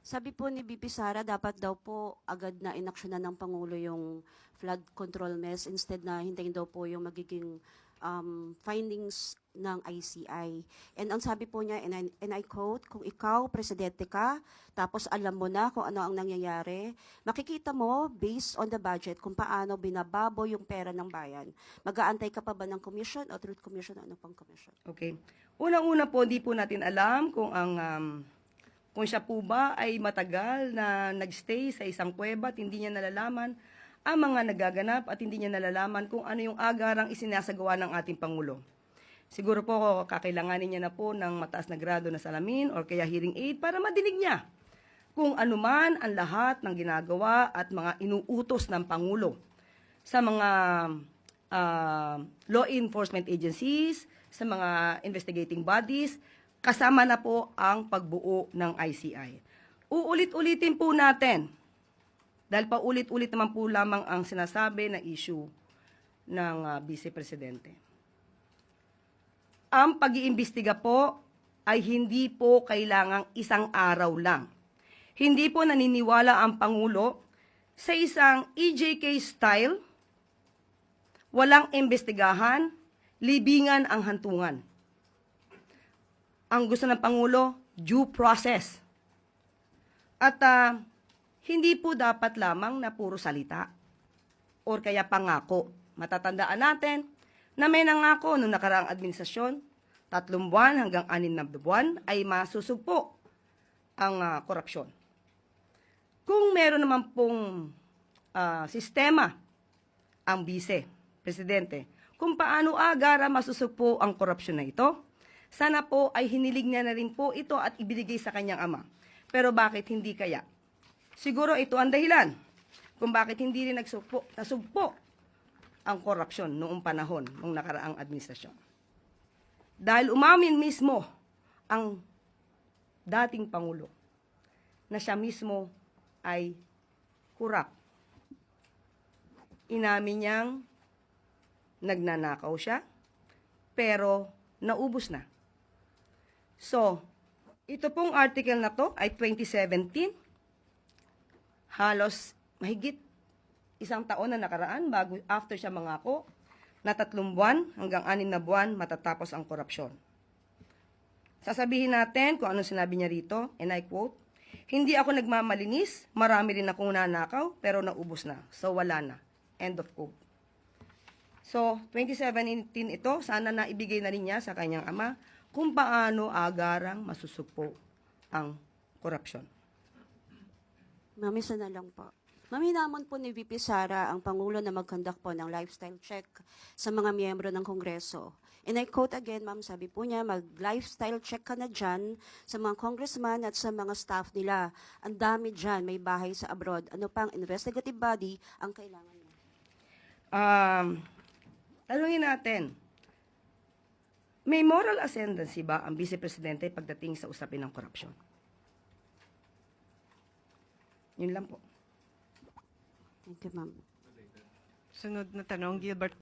Sabi po ni BP Sara, dapat daw po agad na inaksyonan ng Pangulo yung flood control measures instead na hintayin daw po yung magiging findings ng ICI. And ang sabi po niya, and I quote, kung ikaw, presidente ka, tapos alam mo na kung ano ang nangyayari, makikita mo, based on the budget, kung paano binababo yung pera ng bayan. Mag-aantay ka pa ba ng commission o truth commission o ano pang commission? Okay. Unang-una po, di po natin alam kung kung siya po ba ay matagal na nagstay sa isang kuweba at hindi niya nalalaman ang mga nagaganap at hindi niya nalalaman kung ano yung agarang isinasagawa ng ating Pangulo. Siguro po kakailanganin niya na po ng mataas na grado na salamin or kaya hearing aid para madinig niya kung anuman ang lahat ng ginagawa at mga inuutos ng Pangulo sa mga law enforcement agencies, sa mga investigating bodies, kasama na po ang pagbuo ng ICI. Uulit-ulitin po natin, dahil paulit-ulit naman po lamang ang sinasabi na issue ng Vice Presidente. Ang pag-iimbestiga po ay hindi po kailangang isang araw lang. Hindi po naniniwala ang Pangulo sa isang EJK style, walang imbestigahan, libingan ang hantungan. Ang gusto ng Pangulo, due process. At hindi po dapat lamang na puro salita or kaya pangako. Matatandaan natin na may nangako noong nakaraang administrasyon, 3 buwan hanggang 6 na buwan ay masusugpo ang korupsyon. Kung meron naman pong sistema ang Vice Presidente, kung paano agara masusugpo ang korupsyon na ito, sana po ay hinilig niya na rin po ito at ibinigay sa kanyang ama. Pero bakit hindi kaya? Siguro ito ang dahilan kung bakit hindi rin nasugpo ang korupsyon noong panahon ng nakaraang administrasyon. Dahil umamin mismo ang dating Pangulo na siya mismo ay kurap. Inamin niyang nagnanakaw siya, pero naubos na. So, ito pong article na to ay 2017. Halos mahigit 1 taon na nakaraan bago after siya mangako na 3 buwan hanggang 6 na buwan matatapos ang korupsyon. Sasabihin natin kung anong sinabi niya rito, and I quote, "Hindi ako nagmamalinis, marami rin akong nanakaw, pero naubos na. So wala na." End of quote. So, 2017 ito, sana na ibigay na rin niya sa kanyang ama kung paano agarang masusugpo ang korupsyon. Ma'am, isa na lang po. Ma'am, hinamon po ni VP Sara ang Pangulo na mag-conduct po ng lifestyle check sa mga miyembro ng Kongreso. And I quote again, ma'am, sabi po niya, mag-lifestyle check ka na dyan sa mga congressman at sa mga staff nila. Ang dami dyan, may bahay sa abroad. Ano pang investigative body ang kailangan mo? Tanungin natin, may moral ascendancy ba ang Vice Presidente pagdating sa usapin ng korupsyon? Yun lang po. Thank you, ma'am. Sunod na tanong, Gilbert